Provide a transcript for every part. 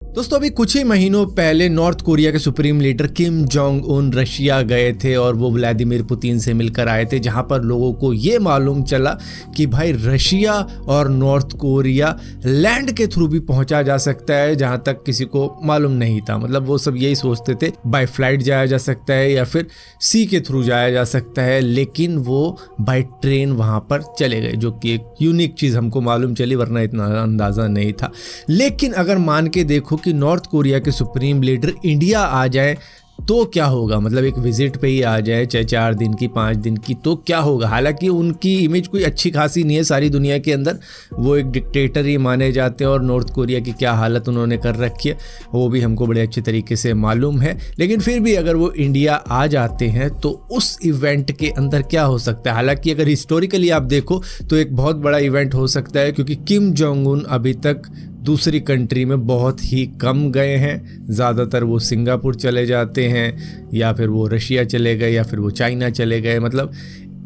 दोस्तों अभी कुछ ही महीनों पहले नॉर्थ कोरिया के supreme leader Kim Jong Un Russia गए थे और वो व्लादिमीर पुतिन से मिलकर आए थे, जहां पर लोगों को ये मालूम चला कि भाई रशिया और नॉर्थ कोरिया लैंड के थ्रू भी पहुंचा जा सकता है, जहां तक किसी को मालूम नहीं था। मतलब वो सब यही सोचते थे बाय फ्लाइट जाया जा सकता है या फिर सी के थ्रू जाया जा सकता है, लेकिन वो बाय ट्रेन वहां पर चले गए, जो कि एक यूनिक चीज़ हमको मालूम चली, वरना इतना अंदाज़ा नहीं था। लेकिन अगर मान के देखो कि नॉर्थ कोरिया के सुप्रीम लीडर इंडिया आ जाए तो क्या होगा, मतलब एक विजिट पे ही आ जाए, चाहे 4 दिन की 5 दिन की, तो क्या होगा। हालांकि उनकी इमेज कोई अच्छी खासी नहीं है सारी दुनिया के अंदर, वो एक डिक्टेटर ही माने जाते हैं और नॉर्थ कोरिया की क्या हालत उन्होंने कर रखी है वो भी हमको बड़े अच्छे तरीके से मालूम है। लेकिन फिर भी अगर वो इंडिया आ जाते हैं तो उस इवेंट के अंदर क्या हो सकता है। हालांकि अगर हिस्टोरिकली आप देखो तो एक बहुत बड़ा इवेंट हो सकता है, क्योंकि किम जोंग उन अभी तक दूसरी कंट्री में बहुत ही कम गए हैं। ज़्यादातर वो सिंगापुर चले जाते हैं या फिर वो रशिया चले गए या फिर वो चाइना चले गए, मतलब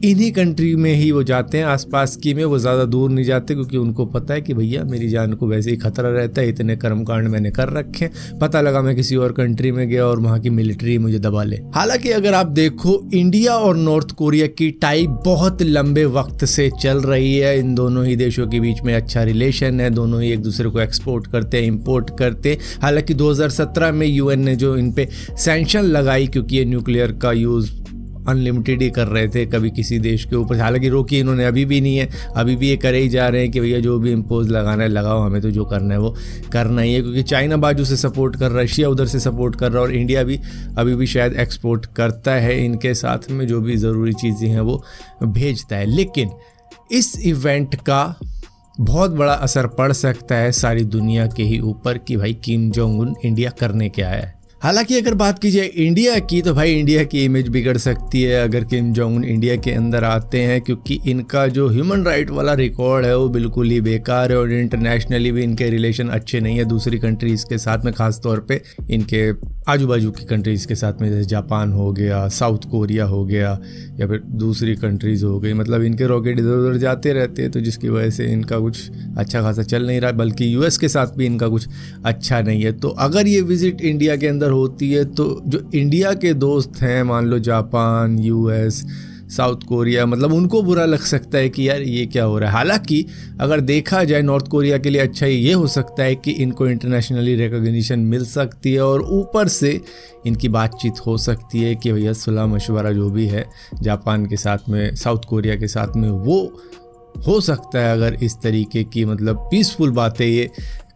इन्हीं कंट्री में ही वो जाते हैं, आसपास की में वो ज़्यादा दूर नहीं जाते, क्योंकि उनको पता है कि भैया मेरी जान को वैसे ही खतरा रहता है, इतने कर्मकांड मैंने कर रखे हैं, पता लगा मैं किसी और कंट्री में गया और वहाँ की मिलिट्री मुझे दबा ले। हालांकि अगर आप देखो इंडिया और नॉर्थ कोरिया की टाई बहुत लंबे वक्त से चल रही है, इन दोनों ही देशों के बीच में अच्छा रिलेशन है, दोनों ही एक दूसरे को एक्सपोर्ट करते हैं, इम्पोर्ट करते। हालांकि 2017 में यूएन ने जो इन पे सैंक्शन लगाई, क्योंकि ये न्यूक्लियर का यूज़ अनलिमिटेड ही कर रहे थे, कभी किसी देश के ऊपर, हालांकि रोकी इन्होंने अभी भी नहीं है, अभी भी ये करे ही जा रहे हैं कि भैया जो भी इम्पोज लगाना है लगाओ, हमें तो जो करना है वो करना ही है। क्योंकि चाइना बाजू से सपोर्ट कर रहा है, रशिया उधर से सपोर्ट कर रहा है और इंडिया भी अभी भी शायद एक्सपोर्ट करता है, इनके साथ में जो भी ज़रूरी चीज़ें हैं वो भेजता है। लेकिन इस इवेंट का बहुत बड़ा असर पड़ सकता है सारी दुनिया के ही ऊपर कि भाई किम जोंग उन इंडिया करने क्या आया है। हालांकि अगर बात की जाए इंडिया की तो भाई इंडिया की इमेज बिगड़ सकती है अगर किम जोंग उन इंडिया के अंदर आते हैं, क्योंकि इनका जो ह्यूमन राइट वाला रिकॉर्ड है वो बिल्कुल ही बेकार है और इंटरनेशनली भी इनके रिलेशन अच्छे नहीं है दूसरी कंट्रीज़ के साथ में, खास तौर पे इनके आजू बाजू की कंट्रीज़ के साथ में, जैसे जापान हो गया, साउथ कोरिया हो गया या फिर दूसरी कंट्रीज़ हो गई। मतलब इनके रॉकेट इधर उधर जाते रहते हैं, तो जिसकी वजह से इनका कुछ अच्छा खासा चल नहीं रहा, बल्कि यूएस के साथ भी इनका कुछ अच्छा नहीं है। तो अगर ये विजिट इंडिया के अंदर होती है तो जो इंडिया के दोस्त हैं, मान लो जापान, यूएस, साउथ कोरिया, मतलब उनको बुरा लग सकता है कि यार ये क्या हो रहा है। हालांकि अगर देखा जाए नॉर्थ कोरिया के लिए अच्छा ये हो सकता है कि इनको इंटरनेशनली रिकॉग्निशन मिल सकती है और ऊपर से इनकी बातचीत हो सकती है कि भैया सुलह मशवरा जो भी है जापान के साथ में, साउथ कोरिया के साथ में, वो हो सकता है अगर इस तरीके की मतलब पीसफुल बातें ये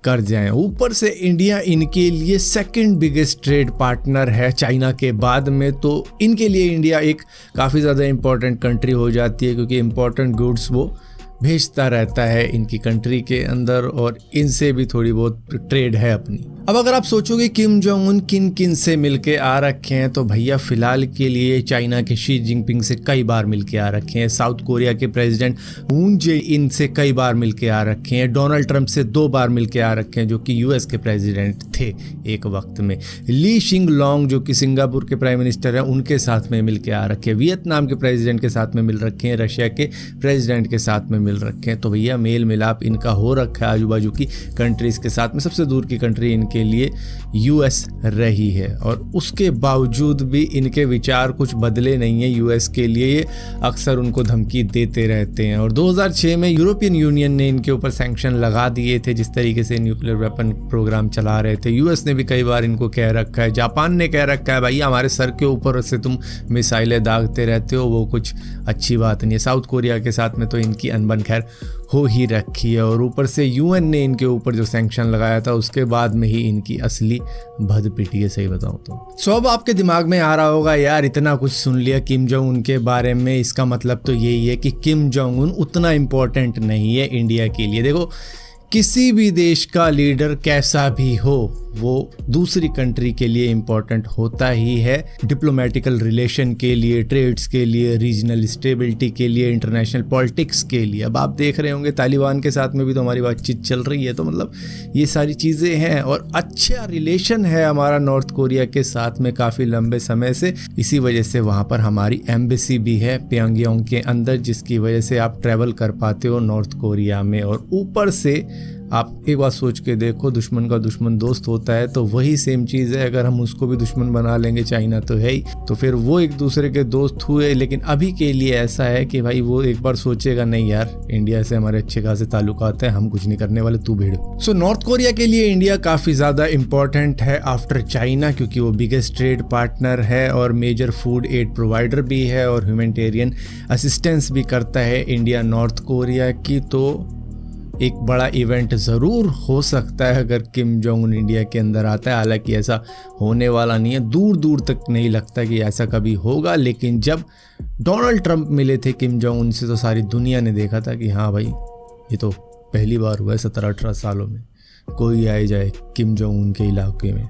कर जाएं। ऊपर से इंडिया इनके लिए सेकंड बिगेस्ट ट्रेड पार्टनर है चाइना के बाद में, तो इनके लिए इंडिया एक काफ़ी ज़्यादा इम्पॉर्टेंट कंट्री हो जाती है, क्योंकि इम्पॉर्टेंट गुड्स वो भेजता रहता है इनकी कंट्री के अंदर और इनसे भी थोड़ी बहुत ट्रेड है अपनी। अब अगर आप सोचोगे किम जोंग उन किन किन से मिलके आ रखे हैं, तो भैया फिलहाल के लिए चाइना के शी जिनपिंग से कई बार मिलके आ रखे हैं, साउथ कोरिया के प्रेसिडेंट मून जे इन से कई बार मिलके आ रखे हैं, डोनाल्ड ट्रंप से 2 बार मिलके आ रखे हैं जो कि यूएस के प्रेसिडेंट थे एक वक्त में, ली शिंग लॉन्ग जो कि सिंगापुर के प्राइम मिनिस्टर हैं उनके साथ में मिलके आ रखे हैं, वियतनाम के प्रेसिडेंट के साथ में मिल रखे हैं, रशिया के प्रेसिडेंट के साथ में मिल रखे हैं। तो भैया मेल मिलाप इनका हो रखा है आजू बाजू की कंट्रीज़ के साथ में। सबसे दूर की कंट्री इनके लिए यूएस रही है और उसके बावजूद भी इनके विचार कुछ बदले नहीं है यूएस के लिए, ये अक्सर उनको धमकी देते रहते हैं। और 2006 में यूरोपियन यूनियन ने इनके ऊपर सैंक्शन लगा दिए थे जिस तरीके से न्यूक्लियर वेपन प्रोग्राम चला रहे थे। यूएस ने भी कई बार इनको कह रखा है, जापान ने कह रखा है भैया हमारे सर के ऊपर से तुम मिसाइलें दागते रहते हो, वो कुछ अच्छी बात नहीं है। साउथ कोरिया के साथ में तो इनकी अनबन खैर हो ही रखी है और ऊपर से यूएन ने इनके ऊपर जो सैंक्शन लगाया था उसके बाद में ही इनकी असली भद पिटी है, सही बताऊं तो। सो अब आपके दिमाग में आ रहा होगा यार इतना कुछ सुन लिया किम जोंग उन के बारे में, इसका मतलब तो यही है कि किम जोंग उन उतना इम्पोर्टेंट नहीं है इंडिया के लिए। देखो किसी भी देश का लीडर कैसा भी हो वो दूसरी कंट्री के लिए इम्पोर्टेंट होता ही है, डिप्लोमेटिकल रिलेशन के लिए, ट्रेड्स के लिए, रीजनल स्टेबिलिटी के लिए, इंटरनेशनल पॉलिटिक्स के लिए। अब आप देख रहे होंगे तालिबान के साथ में भी तो हमारी बातचीत चल रही है, तो मतलब ये सारी चीज़ें हैं और अच्छा रिलेशन है हमारा नॉर्थ कोरिया के साथ में काफ़ी लंबे समय से। इसी वजह से वहाँ पर हमारी एम्बेसी भी है प्योंगयांग के अंदर, जिसकी वजह से आप ट्रैवल कर पाते हो नॉर्थ कोरिया में। और ऊपर से आप एक बात सोच के देखो, दुश्मन का दुश्मन दोस्त होता है, तो वही सेम चीज़ है। अगर हम उसको भी दुश्मन बना लेंगे, चाइना तो है ही, तो फिर वो एक दूसरे के दोस्त हुए। लेकिन अभी के लिए ऐसा है कि भाई वो एक बार सोचेगा नहीं यार, इंडिया से हमारे अच्छे खासे ताल्लुकात हैं, हम कुछ नहीं करने वाले, तू भेड़। सो नॉर्थ कोरिया के लिए इंडिया काफ़ी ज़्यादा इंपॉर्टेंट है आफ्टर चाइना, क्योंकि वो बिगेस्ट ट्रेड पार्टनर है और मेजर फूड एड प्रोवाइडर भी है और ह्यूमैनिटेरियन असिस्टेंस भी करता है इंडिया नॉर्थ कोरिया की। तो एक बड़ा इवेंट ज़रूर हो सकता है अगर किम जोंग उन इंडिया के अंदर आता है। हालांकि ऐसा होने वाला नहीं है, दूर दूर तक नहीं लगता कि ऐसा कभी होगा। लेकिन जब डोनाल्ड ट्रंप मिले थे किम जोंग उन से, तो सारी दुनिया ने देखा था कि हाँ भाई, ये तो पहली बार हुआ है 17-18 सालों में कोई आए जाए किम जोंग उन के इलाके में।